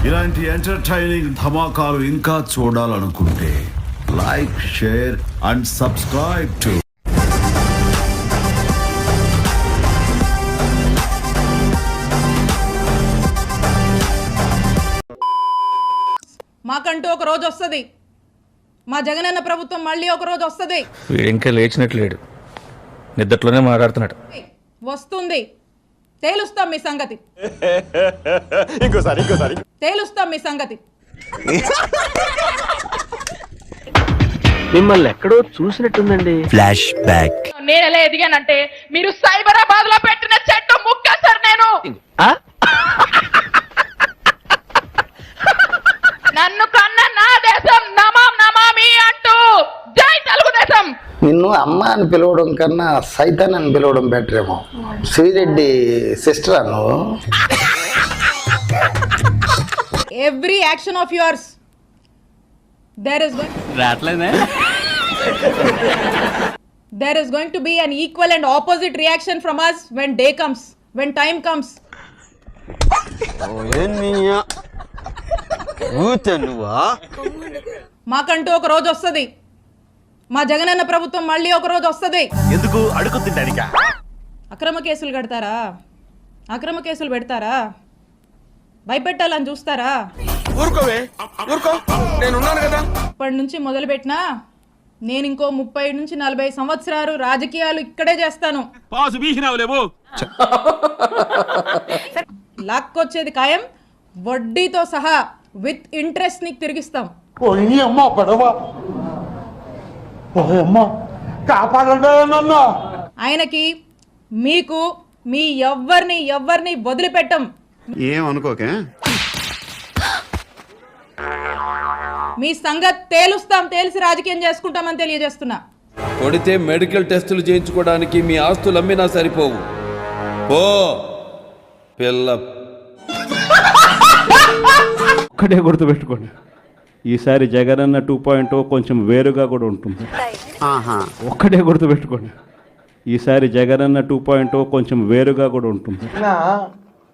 ఇలాంటి ఎంటర్టైనింగ్ ధమాకాలు ఇంకా చూడాలనుకుంటే like, share and subscribe to మాకంటూ ఒక రోజు వస్తుంది. మా జగనన్న ప్రభుత్వం మళ్ళీ ఒక రోజు వస్తుంది. వీడు ఇంకా లేచినట్లేడు, నిద్రలోనే మాట్లాడుతున్నాడు. వస్తుంది, తేలుస్తాం మీ సంగతి. తేలుస్తాం మీ సంగతి. మిమ్మల్ని ఎక్కడో చూసినట్టుందండి. Flash back. నేను ఎలా ఎదిగానంటే మీరు సైబరాబాద్ లో పెట్టిన చెట్టు ముక్క సార్. నేను నన్ను కన్న నా దేశం నమాం నమామి అంటూ జై తెలుగుదేశం. నిన్ను అమ్మ అని పిలవడం కన్నా సైతాన్ అని పిలవడం బెటర్ ఏమో. శ్రీరెడ్డి సిస్టర్ నువ్వు. Every action of yours there is going to be an equal and opposite reaction from us when day comes, when time comes. మాకంటూ ఒక రోజు వస్తుంది. మా జగనన్న ప్రభుత్వం మళ్ళీ ఒక రోజు వస్తుంది. ఎందుకు అడుగుతుంటానిక? అక్రమ కేసులు కడతారా? అక్రమ కేసులు పెడతారా? భయపెట్టాలని చూస్తారా? ఊరుకోవే, ఊరుకో, నేనున్నాను కదా. ఇప్పటి నుంచి మొదలు పెట్టినా నేను ఇంకో 30 నుంచి 40 సంవత్సరాలు రాజకీయాలు ఇక్కడే చేస్తాను. లాక్కొచ్చేది ఖాయం, వడ్డీతో సహా విత్ ఇంట్రెస్ట్ నీకు తిరిగిస్తాం. ఆయనకి మీకు మీ ఎవ్వరిని వదిలిపెట్టం. ఏమనుకోకే, మీ సంగతి తేలుస్తాం, తేల్చి రాజకీయం చేసుకుంటామని తెలియజేస్తున్నా. కొడితే మెడికల్ టెస్టులు చేయించుకోవడానికి మీ ఆస్తులు అమ్మినా సరిపోవు. ఓ పిల్ల. ఒక్కటే గుర్తుపెట్టుకోండి, ఈసారి జగనన్న 2.0 కొంచెం వేరుగా కూడా ఉంటుంది. ఒక్కటే గుర్తుపెట్టుకోండి, ఈసారి జగనన్న 2.0 కొంచెం వేరుగా కూడా ఉంటుంది.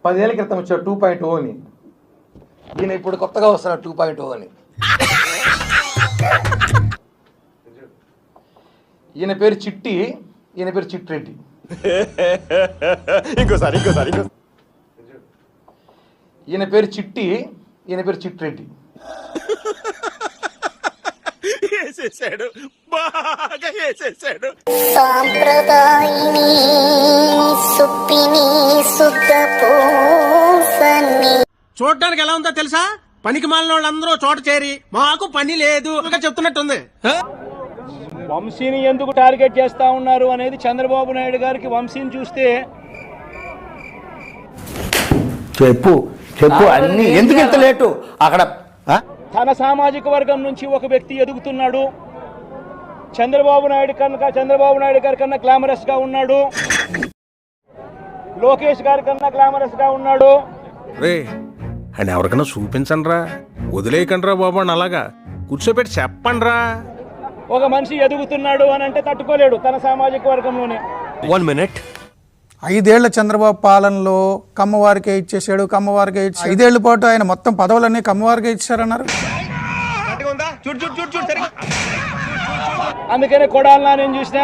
10 ఏళ్ల క్రితం వచ్చాడు 2.0 అని, ఈయన ఇప్పుడు కొత్తగా వస్తున్నాడు 2.0 అని. ఈయన పేరు చిట్టి, ఈయన పేరు చిట్రెడ్డి. ఇంకోసారి ఈయన పేరు చిట్టి, ఈయన పేరు చిట్రెడ్డి. సాంప్రదాయిని సుప్పిని సుద్ధ పూసని. చూడటానికి ఎలా ఉందో తెలుసా? పనికి మాలిన వాళ్ళందరూ చోట చేరి మాకు పని లేదు చెప్తున్నట్టుంది. వంశీని ఎందుకు టార్గెట్ చేస్తా ఉన్నారు అనేది చంద్రబాబు నాయుడు గారికి వంశీని చూస్తే చెప్పు అన్ని ఎందుకు ఇంత లేటు? అక్కడ తన సామాజిక వర్గం నుంచి ఒక వ్యక్తి ఎదుగుతున్నాడు. చంద్రబాబు నాయుడు గారి కన్నా గ్లామరస్ గా ఉన్నాడు. లోకేష్ గారి కన్నా గ్లామరస్ గా ఉన్నాడు. అని ఎవరికైనా చూపించండి రా, వదిలేయకండి రా బాబు అని అలాగా కూర్చోబెట్టి చెప్పండి రా. ఒక మనిషి ఎదుగుతున్నాడు అని అంటే తట్టుకోలేడు తన సామాజిక వర్గంలోనే. 1 minute. 5 ఏళ్ల చంద్రబాబు పాలనలో కమ్మవారికే ఇచ్చేసాడు, 5 ఏళ్ల పాటు ఆయన మొత్తం పదవులన్నీ కమ్మవారికే ఇచ్చారన్నారు. అందుకనే కొడాలన్నా నేను చూసినా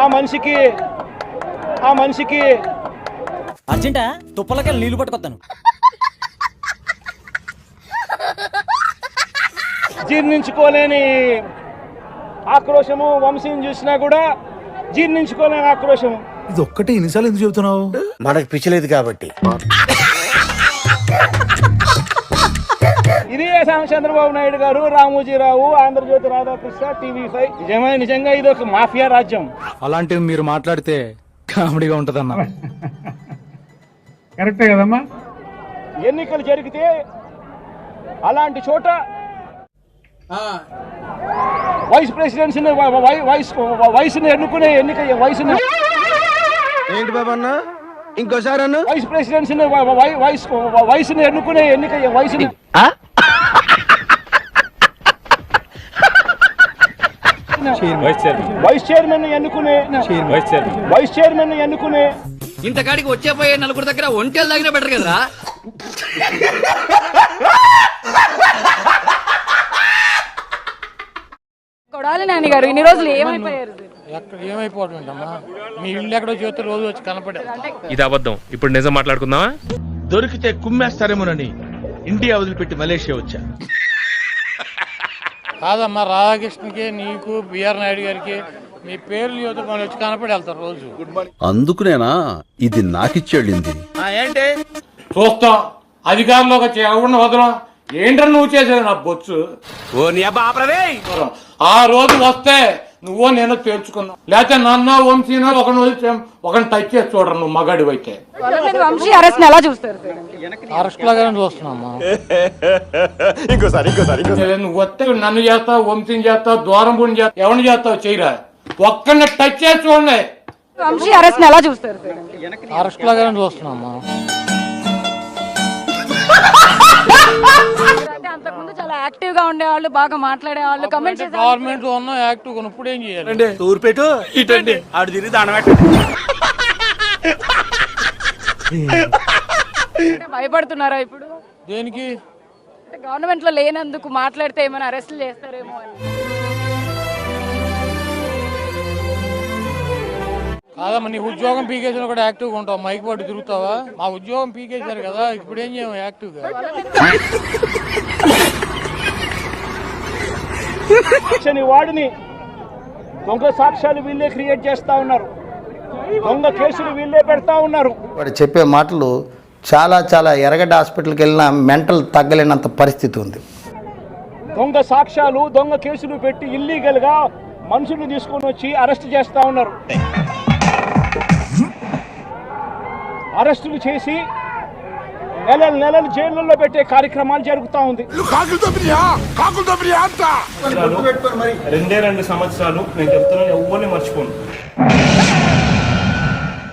ఆ మనిషికి అర్జెంటా తుప్పలకెళ్ళి నీళ్లు పట్టుకొస్తాను. జీర్ణించుకోలేని ఆక్రోశము, వంశీని చూసినా కూడా జీర్ణించుకోలేని ఆక్రోశము. ఇది ఒక్కటే ఎన్నిసార్లు ఎందుకు చెబుతున్నావు? మనకు పిచ్చలేదు కాబట్టి. ఇది చంద్రబాబు నాయుడు గారు, రామోజీరావు, ఆంధ్రజ్యోతి రాధాకృష్ణ, TV5. నిజంగా ఇది ఒక మాఫియా రాజ్యం. అలాంటివి మీరు మాట్లాడితే కామెడీగా ఉంటదన్నా. కరెక్టే కదమ్మా. ఎన్నికలు జరిగితే అలాంటి చోట వైస్ ప్రెసిడెన్సీ వయసుని ఎన్నుకునే వయసుని ఏంటి బాబన్న ఇంకోసారి అన్న? వైస్ ప్రెసిడెన్సీ వయసుని ఎన్నుకునే వయసుని వైస్ చైర్మన్ ఎన్నుకునే ఇంతకాడికి వచ్చే పోయే నలుగురు దగ్గర ఒంటెలు తాగినా బెటర్ కదరా. కొడాలి నాని గారు ఇన్ని రోజులు ఏమైపోయారు? ఎక్కడ ఏమైపోతుందమ్మా, మీ ఇల్లు ఎక్కడో చూస్తే రోజు వచ్చి కనపడే. ఇది అబద్ధం. ఇప్పుడు నిజం మాట్లాడుకుందామా? దొరికితే కుమ్మేస్తారేమోనని ఇండియా వదిలిపెట్టి మలేషియా వచ్చా. కాదమ్మా, రాధాకృష్ణకి, నీకు, బిఆర్ నాయుడు గారికి మీ పేర్లు యువత వచ్చి కనపడి వెళ్తారు రోజు. అందుకునేనా ఇది నాకిచ్చేళ్ళింది. ఏంటి చూస్తాం, అధికారంలోకి వచ్చి ఎవరిని వదలం. ఏంటని నువ్వు చేసేది నా బొచ్చు. ఓ నీ అబ్బా ఆపరదే. ఆ రోజు వస్తే నువ్వో నేను తేల్చుకున్నావు, లేకపోతే నన్ను వంశీనో ఒకరిని టచ్ చేసి చూడరు. నువ్వు మగాడి అయితే వంశీ అరెస్ట్ ఎలా చూస్తారు? అరెస్ట్ లాగానే చూస్తున్నామ్మా. నువ్వు వస్తే నన్ను చేస్తావు, వంశీని చేస్తావు, దూరంపుని చేస్తావు, ఎవరిని చేస్తావు చేయరా. ఒక్కరిని టచ్ చేసి చూడండి. వంశీ అరెస్ట్ ఎలా చూస్తారు? అరెస్ట్ లాగానే చూస్తున్నామ్మా. అంతకుముందు చాలా యాక్టివ్ గా ఉండేవాళ్ళు, బాగా మాట్లాడేవాళ్ళు, కమెంట్స్ గవర్నమెంట్ లో ఉన్న యాక్టివ్ ఇప్పుడు ఏం చేయాలి? తూర్పేటు ఇటండి ఆడు తిరిగి దానబెట్టు. భయపడుతున్నారా ఇప్పుడు? దేనికి? గవర్నమెంట్ లో లేనందుకు మాట్లాడితే ఏమైనా అరెస్టులు చేస్తారేమో అని. కాదమ్మా, నీ ఉద్యోగం పీకేసిన కూడా యాక్టివ్గా ఉంటావు, మైక్ పట్టు తిరుగుతావా? మా ఉద్యోగం పీకేశారు కదా, ఇప్పుడు ఏం చేయము యాక్టివ్గా. వాడిని దొంగ సాక్ష్యాలు వీళ్ళే క్రియేట్ చేస్తా ఉన్నారు, దొంగ కేసులు వీళ్ళే పెడతా ఉన్నారు. వాడు చెప్పే మాటలు చాలా చాలా ఎరగడ్డ హాస్పిటల్కి వెళ్ళినా మెంటల్ తగ్గలేనంత పరిస్థితి ఉంది. దొంగ సాక్ష్యాలు, దొంగ కేసులు పెట్టి ఇల్లీగల్గా మనుషులు తీసుకొని వచ్చి అరెస్ట్ చేస్తా ఉన్నారు. అరెస్టులు చేసి నెలలు జైళ్ళల్లో పెట్టే కార్యక్రమాలు జరుగుతూ ఉంది. 2 సంవత్సరాలు నేను చెప్తున్నా, ఎవ్వరిని మర్చిపోను.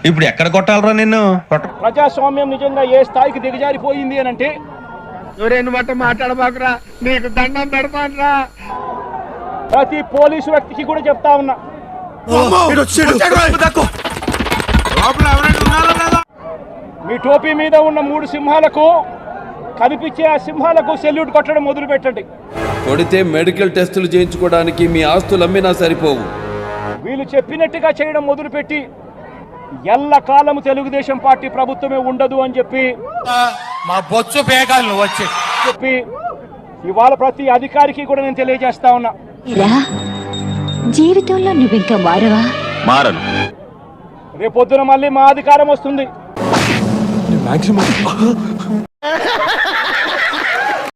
ఇప్పుడు ఎక్కడ కొట్టాలరా నిన్ను? ప్రజాస్వామ్యం నిజంగా ఏ స్థాయికి దిగజారిపోయింది అని అంటే, మాట్లాడబాకురా, నీకు దండం పెడతానురా. ప్రతి పోలీసు వ్యక్తికి కూడా చెప్తా ఉన్నా, మీ టోపీ మీద ఉన్న 3 సింహాలకు కనిపించే ఆ సింహాలకు సెల్యూట్ కొట్టడం మొదలు పెట్టండి. కొడితే మెడికల్ టెస్టులు చేయించుకోవడానికి మీ ఆస్తులు అమ్మినా సరిపోవు. వీళ్ళు చెప్పినట్టుగా చేయడం మొదలుపెట్టి ఎల్లకాలము తెలుగుదేశం పార్టీ ప్రభుత్వమే ఉండదు అని చెప్పి మా బొచ్చు పేగాలు వచ్చి ఇవాళ ప్రతి అధికారికి కూడా నేను తెలియజేస్తా ఉన్నా, జీవితంలో నువ్వు ఇంకా మారవా? మారను. రేపొద్దున మళ్ళీ మా అధికారం వస్తుంది.